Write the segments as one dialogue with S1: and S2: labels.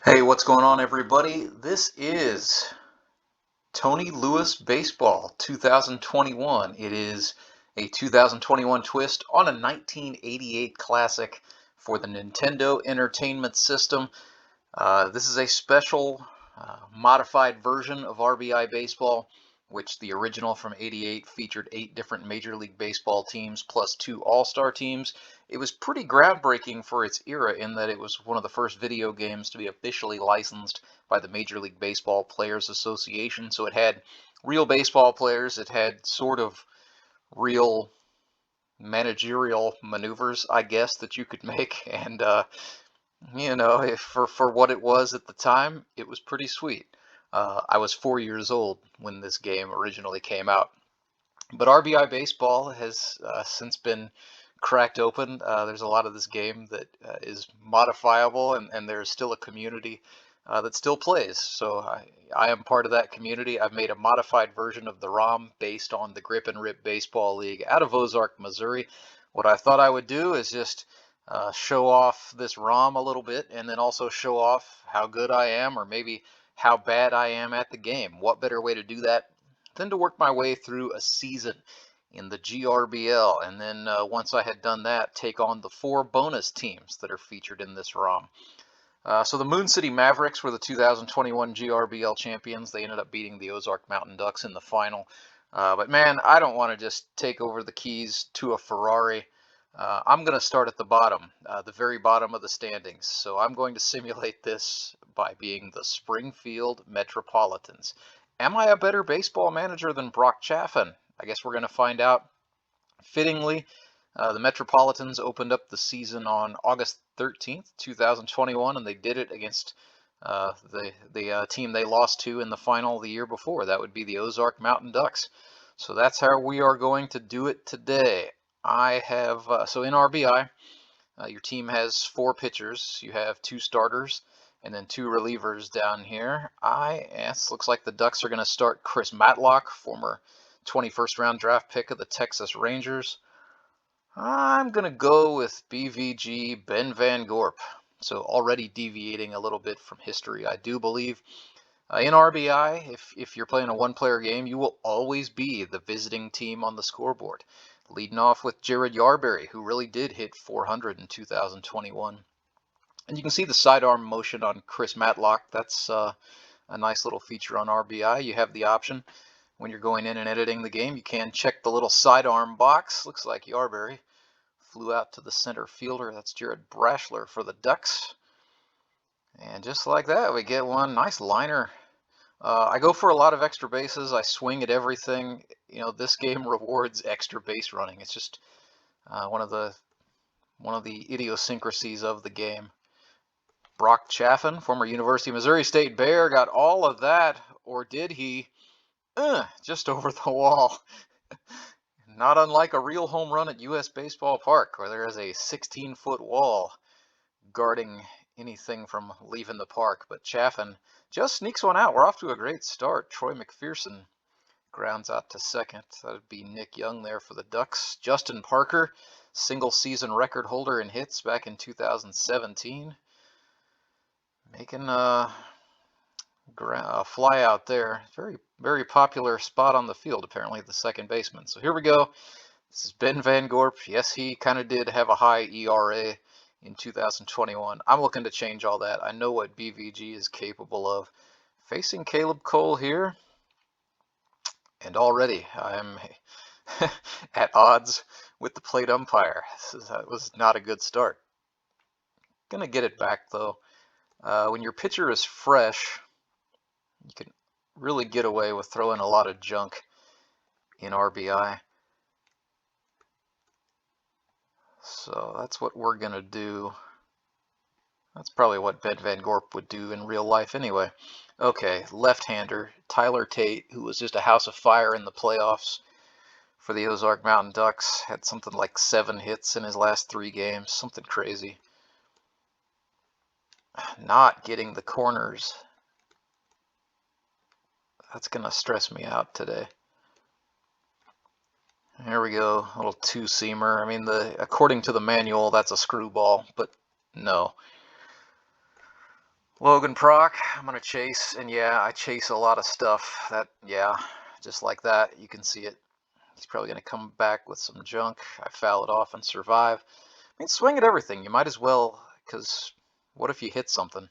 S1: Hey, what's going on, everybody? This is Tony Lewis Baseball 2021. It is a 2021 twist on a 1988 classic for the Nintendo Entertainment System. This is a special modified version of RBI Baseball, which the original from '88 featured 8 different Major League Baseball teams plus 2 All-Star teams. It was pretty groundbreaking for its era in that it was one of the first video games to be officially licensed by the Major League Baseball Players Association. So it had real baseball players, it had sort of real managerial maneuvers, I guess, that you could make, and for what it was at the time, it was pretty sweet. I was 4 years old when this game originally came out. But RBI Baseball has since been cracked open. There's a lot of this game that is modifiable, and there's still a community that still plays. So I am part of that community. I've made a modified version of the ROM based on the Grip and Rip Baseball League out of Ozark, Missouri. What I thought I would do is just show off this ROM a little bit, and then also show off how good I am, or maybe how bad I am at the game. What better way to do that than to work my way through a season in the GRBL, and then once I had done that, take on the 4 bonus teams that are featured in this ROM. So the Moon City Mavericks were the 2021 GRBL champions. They ended up beating the Ozark Mountain Ducks in the final. But man, I don't want to just take over the keys to a Ferrari. I'm going to start at the bottom, the very bottom of the standings. So I'm going to simulate this by being the Springfield Metropolitans. Am I a better baseball manager than Brock Chaffin? I guess we're going to find out. Fittingly, the Metropolitans opened up the season on August 13th, 2021, and they did it against the team they lost to in the final the year before. That would be the Ozark Mountain Ducks. So that's how we are going to do it today. I have, so in RBI, your team has 4 pitchers. You have 2 starters and then 2 relievers down here. Looks like the Ducks are going to start Chris Matlock, former 21st round draft pick of the Texas Rangers. I'm going to go with BVG Ben Van Gorp. So already deviating a little bit from history, I do believe. In RBI, if you're playing a one-player game, you will always be the visiting team on the scoreboard. Leading off with Jared Yarberry, who really did hit 400 in 2021. And you can see the sidearm motion on Chris Matlock. That's a nice little feature on RBI. You have the option when you're going in and editing the game. You can check the little sidearm box. Looks like Yarberry flew out to the center fielder. That's Jared Brashler for the Ducks. And just like that, we get one nice liner. I go for a lot of extra bases. I swing at everything. This game rewards extra base running. It's just one of the idiosyncrasies of the game. Brock Chaffin, former University of Missouri State Bear, got all of that, or did he? Just over the wall. Not unlike a real home run at US Baseball Park, where there is a 16-foot wall guarding anything from leaving the park. But Chaffin just sneaks one out. We're off to a great start. Troy McPherson grounds out to second. That would be Nick Young there for the Ducks. Justin Parker, single season record holder in hits back in 2017. Making a fly out there. Very, very popular spot on the field, apparently, the second baseman. So here we go. This is Ben Van Gorp. Yes, he kind of did have a high ERA in 2021. I'm looking to change all that. I know what BVG is capable of. Facing Caleb Cole here. And already I'm at odds with the plate umpire. That was not a good start. Gonna get it back, though. When your pitcher is fresh, you can really get away with throwing a lot of junk in RBI. So that's what we're going to do. That's probably what Ben Van Gorp would do in real life anyway. Okay, left-hander, Tyler Tate, who was just a house of fire in the playoffs for the Ozark Mountain Ducks, had something like 7 hits in his last 3 games, something crazy. Not getting the corners. That's going to stress me out today. Here we go, a little 2-seamer. I mean, according to the manual, that's a screwball, but no. Logan Proc, I'm gonna chase, and yeah, I chase a lot of stuff. Yeah, just like that, you can see it. He's probably gonna come back with some junk. I foul it off and survive. I mean, swing at everything. You might as well, because what if you hit something?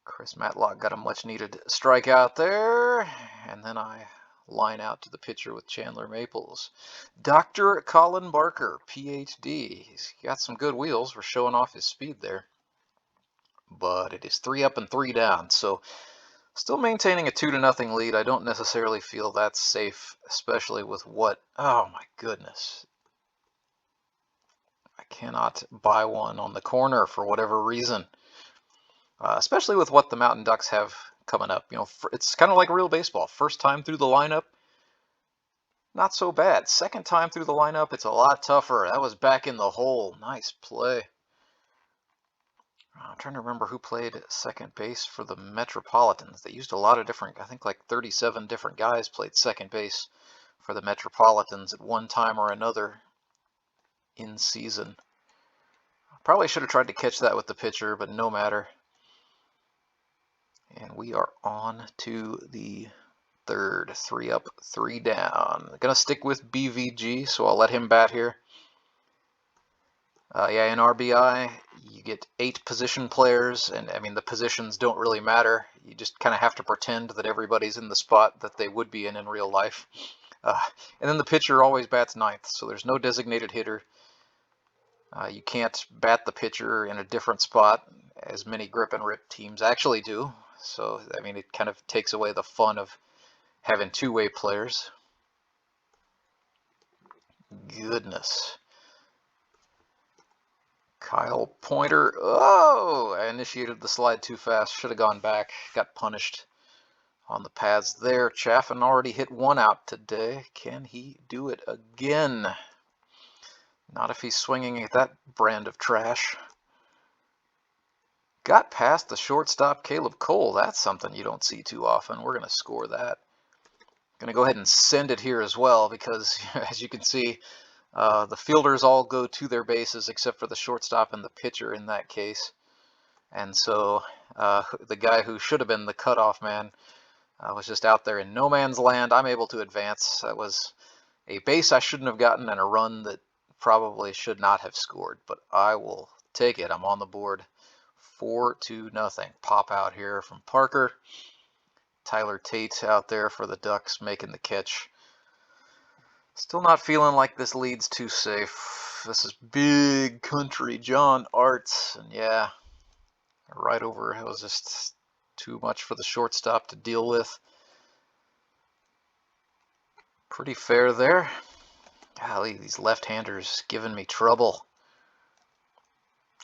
S1: Chris Matlock got a much needed strikeout there, and then I line out to the pitcher with Chandler Maples. Dr. Colin Barker, PhD. He's got some good wheels. We're showing off his speed there. But it is 3 up and 3 down, so still maintaining a 2-0 lead. I don't necessarily feel that's safe, especially with what, oh my goodness. I cannot buy one on the corner for whatever reason. Especially with what the Mountain Ducks have coming up. You know, it's kind of like real baseball. First time through the lineup, not so bad. Second time through the lineup, it's a lot tougher. That was back in the hole. Nice play. I'm trying to remember who played second base for the Metropolitans. They used a lot of different, I think like 37 different guys played second base for the Metropolitans at one time or another in season. Probably should have tried to catch that with the pitcher, but no matter. And we are on to the third. 3 up, 3 down. Gonna stick with BVG, so I'll let him bat here. Yeah, in RBI, you get 8 position players, and I mean, the positions don't really matter. You just kind of have to pretend that everybody's in the spot that they would be in real life. And then the pitcher always bats ninth, so there's no designated hitter. You can't bat the pitcher in a different spot, as many grip and rip teams actually do. So, I mean, it kind of takes away the fun of having two-way players. Goodness. Kyle Pointer. Oh, I initiated the slide too fast. Should have gone back. Got punished on the pads there. Chaffin already hit 1 out today. Can he do it again? Not if he's swinging at that brand of trash. Got past the shortstop, Caleb Cole. That's something you don't see too often. We're going to score that. Going to go ahead and send it here as well because, as you can see, the fielders all go to their bases except for the shortstop and the pitcher in that case. And so the guy who should have been the cutoff man was just out there in no man's land. I'm able to advance. That was a base I shouldn't have gotten and a run that probably should not have scored. But I will take it. I'm on the board. 4-0. Pop out here from Parker. Tyler Tate out there for the Ducks making the catch. Still not feeling like this lead's too safe. This is big country John Arts, and yeah, right over. It was just too much for the shortstop to deal with. Pretty fair there. Golly, these left-handers giving me trouble.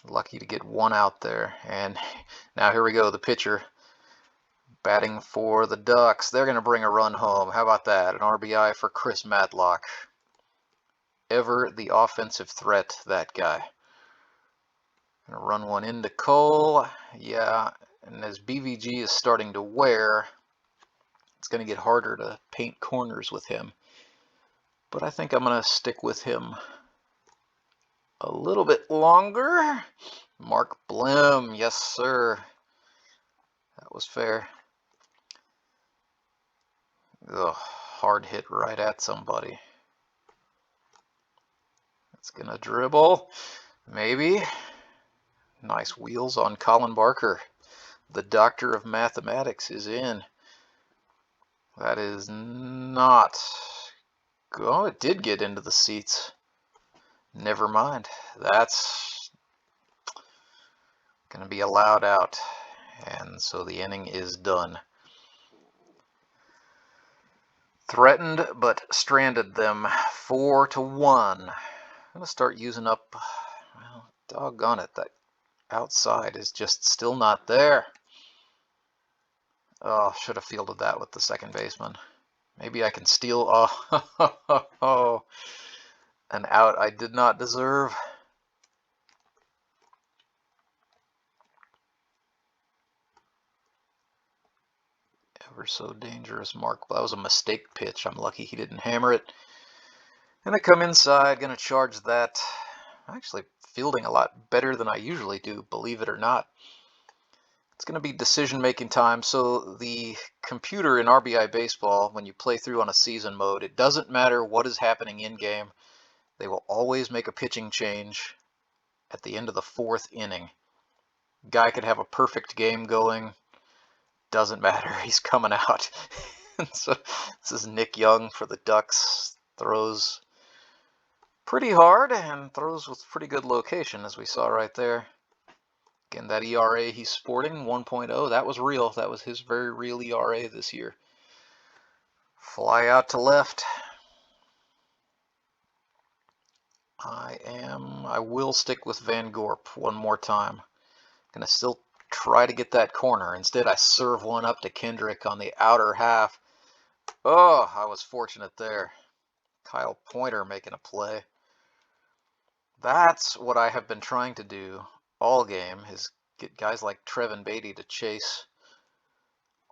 S1: Lucky to get 1 out there. And now here we go, the pitcher batting for the Ducks. They're going to bring a run home. How about that? An RBI for Chris Matlock. Ever the offensive threat, that guy. Gonna run 1 into Cole. Yeah, and as BVG is starting to wear, it's going to get harder to paint corners with him. But I think I'm going to stick with him a little bit longer. Mark Blim, yes sir. That was fair. Ugh, hard hit right at somebody. It's going to dribble. Maybe. Nice wheels on Colin Barker. The doctor of mathematics is in. That is not... Oh, it did get into the seats. Never mind. That's going to be allowed out. And so the inning is done. Threatened but stranded them 4-1. I'm going to start using up, well, doggone it, that outside is just still not there. Oh, should have fielded that with the second baseman. Maybe I can steal, oh, an out I did not deserve. Ever so dangerous, Mark. That was a mistake pitch. I'm lucky he didn't hammer it. Gonna come inside, gonna charge that. Actually fielding a lot better than I usually do, believe it or not. It's going to be decision-making time. So the computer in RBI Baseball, when you play through on a season mode, it doesn't matter what is happening in-game. They will always make a pitching change at the end of the 4th inning. Guy could have a perfect game going. Doesn't matter. He's coming out. So this is Nick Young for the Ducks. Throws pretty hard and throws with pretty good location, as we saw right there. Again, that ERA he's sporting, 1.0, that was real. That was his very real ERA this year. Fly out to left. I will stick with Van Gorp one more time. Gonna still try to get that corner. Instead, I serve one up to Kendrick on the outer half. Oh, I was fortunate there. Kyle Pointer making a play. That's what I have been trying to do all game, is get guys like Trevin Beatty to chase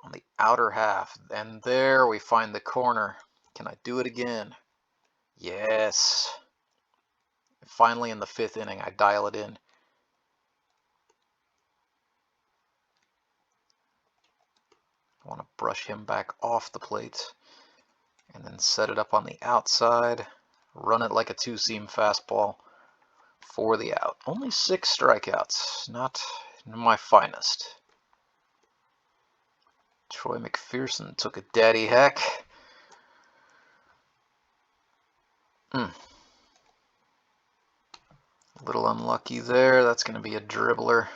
S1: on the outer half. And there we find the corner. Can I do it again? Yes. Finally, in the 5th inning, I dial it in. I want to brush him back off the plate and then set it up on the outside. Run it like a 2-seam fastball for the out. Only 6 strikeouts. Not my finest. Troy McPherson took a daddy hack. A little unlucky there. That's going to be a dribbler.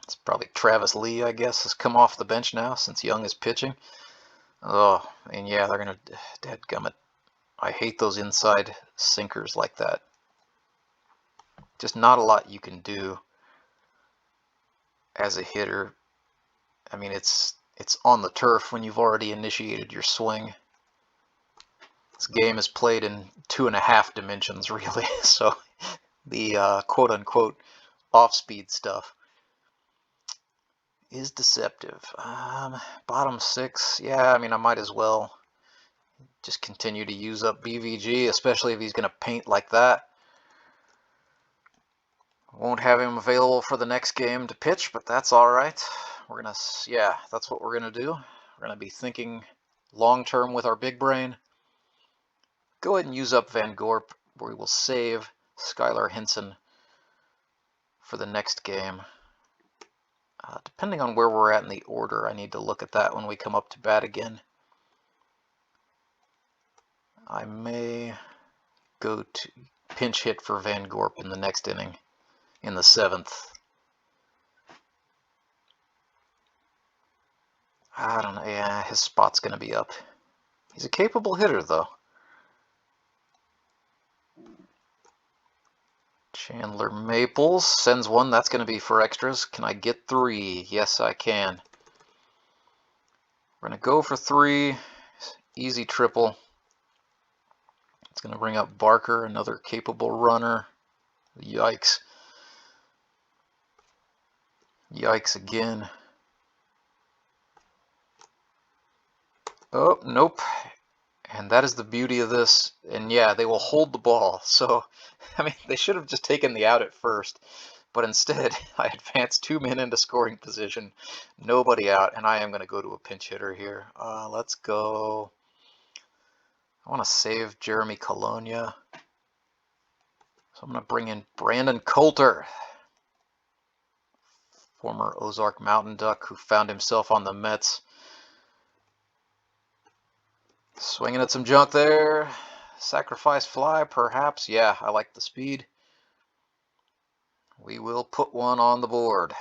S1: It's probably Travis Lee, I guess, has come off the bench now since Young is pitching. Oh, and yeah, they're going to... Dadgummit. I hate those inside sinkers like that. Just not a lot you can do as a hitter. I mean, it's on the turf when you've already initiated your swing. This game is played in 2.5 dimensions, really. So the quote-unquote off-speed stuff is deceptive. Bottom 6, yeah, I mean, I might as well just continue to use up BVG, especially if he's going to paint like that. Won't have him available for the next game to pitch, but that's all right. We're going to, yeah, that's what we're going to do. We're going to be thinking long-term with our big brain. Go ahead and use up Van Gorp. We will save Skylar Henson for the next game. Depending on where we're at in the order, I need to look at that when we come up to bat again. I may go to pinch hit for Van Gorp in the next inning, in the 7th. I don't know, yeah, his spot's going to be up. He's a capable hitter, though. Chandler Maples sends one. That's going to be for extras. Can I get 3? Yes, I can. We're going to go for 3. Easy triple. It's going to bring up Barker, another capable runner. Yikes. Yikes again. Oh, nope. And that is the beauty of this. And yeah, they will hold the ball. So, I mean, they should have just taken the out at first. But instead, I advanced 2 men into scoring position. Nobody out. And I am going to go to a pinch hitter here. Let's go. I want to save Jeremy Colonia. So I'm going to bring in Brandon Coulter. Former Ozark Mountain Duck who found himself on the Mets. Swinging at some junk there. Sacrifice fly, perhaps. Yeah, I like the speed. We will put one on the board.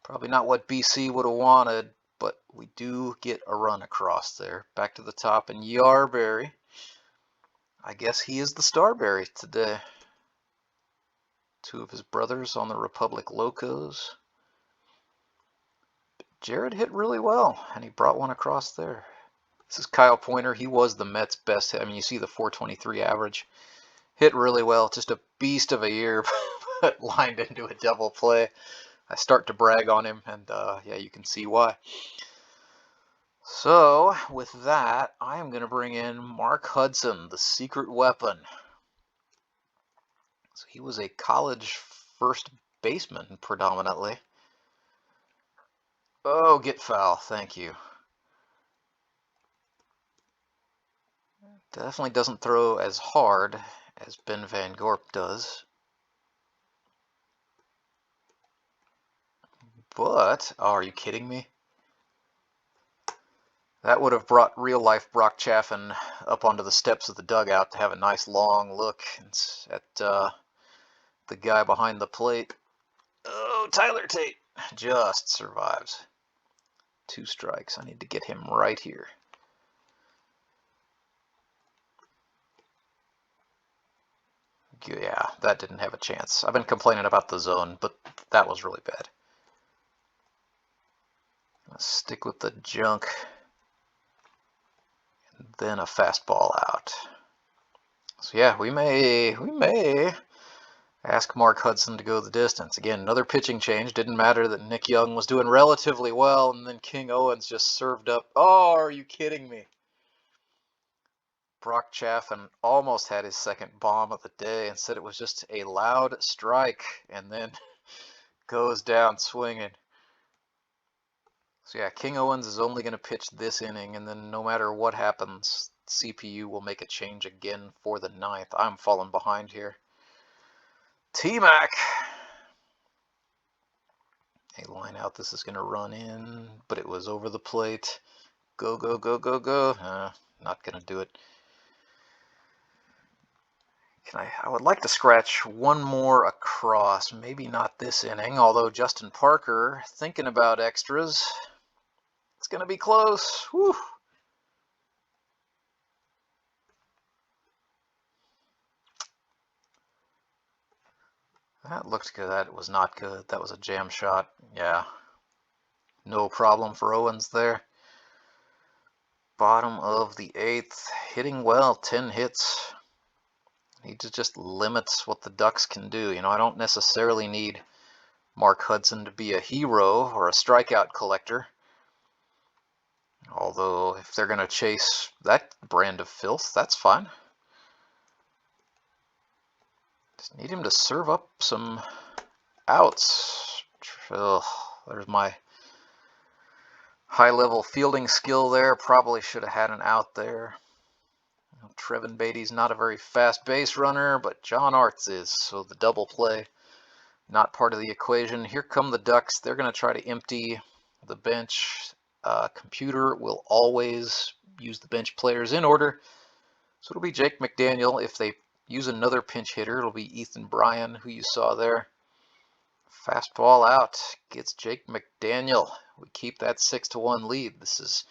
S1: Probably not what BC would have wanted, but we do get a run across there. Back to the top, and Yarberry. I guess he is the Starberry today. 2 of his brothers on the Republic Locos. Jared hit really well, and he brought one across there. This is Kyle Pointer. He was the Mets' best hit. I mean, you see the 423 average. Hit really well. Just a beast of a year, but lined into a double play. I start to brag on him, and yeah, you can see why. So, with that, I am going to bring in Mark Hudson, the secret weapon. So he was a college first baseman predominantly. Oh, get foul. Thank you. Definitely doesn't throw as hard as Ben Van Gorp does. But, oh, are you kidding me? That would have brought real-life Brock Chaffin up onto the steps of the dugout to have a nice long look at the guy behind the plate. Oh, Tyler Tate just survives. 2 strikes. I need to get him right here. Yeah, that didn't have a chance. I've been complaining about the zone, but that was really bad. Let's stick with the junk. And then a fastball out. So yeah, we may ask Mark Hudson to go the distance. Again, another pitching change. Didn't matter that Nick Young was doing relatively well, and then King Owens just served up. Oh, are you kidding me? Brock Chaffin almost had his second bomb of the day and said it was just a loud strike, and then goes down swinging. So yeah, King Owens is only going to pitch this inning, and then no matter what happens, CPU will make a change again for the 9th. I'm falling behind here. T-Mac. A line out. This is going to run in, but it was over the plate. Go, go, go, go, go. Not going to do it. I would like to scratch one more across. Maybe not this inning, although Justin Parker, thinking about extras. It's going to be close. Whew. That looked good. That was not good. That was a jam shot. Yeah. No problem for Owens there. Bottom of the 8th. Hitting well. 10 hits. He just limits what the Ducks can do. You know, I don't necessarily need Mark Hudson to be a hero or a strikeout collector. Although, if they're going to chase that brand of filth, that's fine. Just need him to serve up some outs. Ugh, there's my high-level fielding skill there. Probably should have had an out there. Trevin Beatty's not a very fast base runner, but John Arts is, so the double play, not part of the equation. Here come the Ducks. They're going to try to empty the bench. Computer will always use the bench players in order. So it'll be Jake McDaniel. If they use another pinch hitter, it'll be Ethan Bryan, who you saw there. Fastball out. Gets Jake McDaniel. We keep that 6-1 lead. This is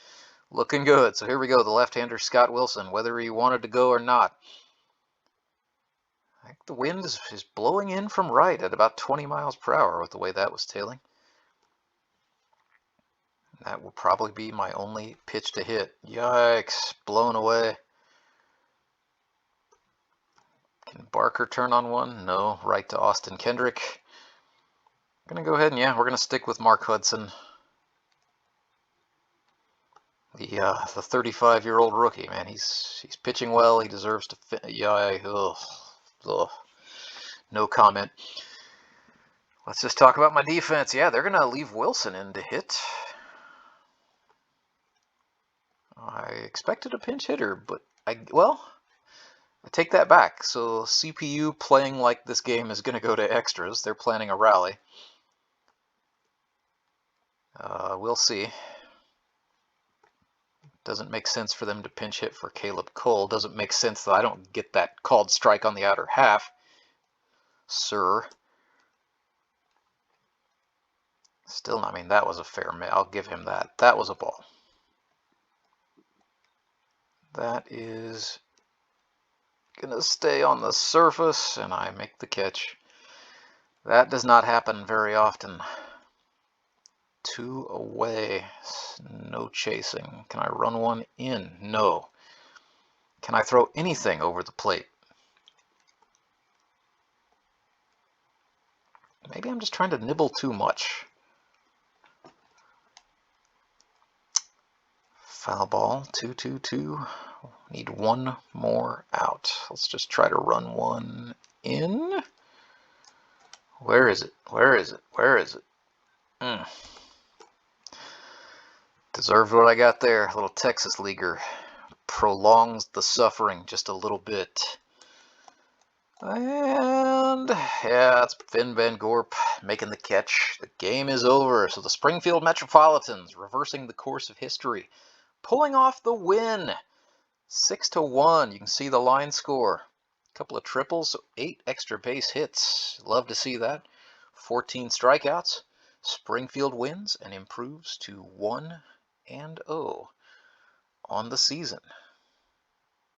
S1: looking good. So here we go. The left-hander Scott Wilson, whether he wanted to go or not. I think the wind is blowing in from right at about 20 miles per hour with the way that was tailing. That will probably be my only pitch to hit. Yikes, blown away. Can Barker turn on one? No, right to Austin Kendrick. I'm going to go ahead and, yeah, we're going to stick with Mark Hudson. The 35-year-old rookie, man, he's pitching well. He deserves to no comment. Let's just talk about my defense. Yeah, they're going to leave Wilson in to hit. I expected a pinch hitter, but I take that back. So CPU playing like this game is going to go to extras. They're planning a rally. We'll see. Doesn't make sense for them to pinch hit for Caleb Cole. Doesn't make sense that I don't get that called strike on the outer half, sir. Still, I mean, that was a fair miss. I'll give him that. That was a ball. That is going to stay on the surface, and I make the catch. That does not happen very often. 2 away. No chasing. Can I run one in? No. Can I throw anything over the plate? Maybe I'm just trying to nibble too much. Foul ball. 2-2-2. Need one more out. Let's just try to run one in. Where is it? Where is it? Where is it? Deserved what I got there. A little Texas leaguer. Prolongs the suffering just a little bit. And yeah, it's Finn Van Gorp making the catch. The game is over. So the Springfield Metropolitans reversing the course of history, pulling off the win. 6-1. You can see the line score. A couple of triples, so 8 extra base hits. Love to see that. 14 strikeouts. Springfield wins and improves to 1-0 on the season.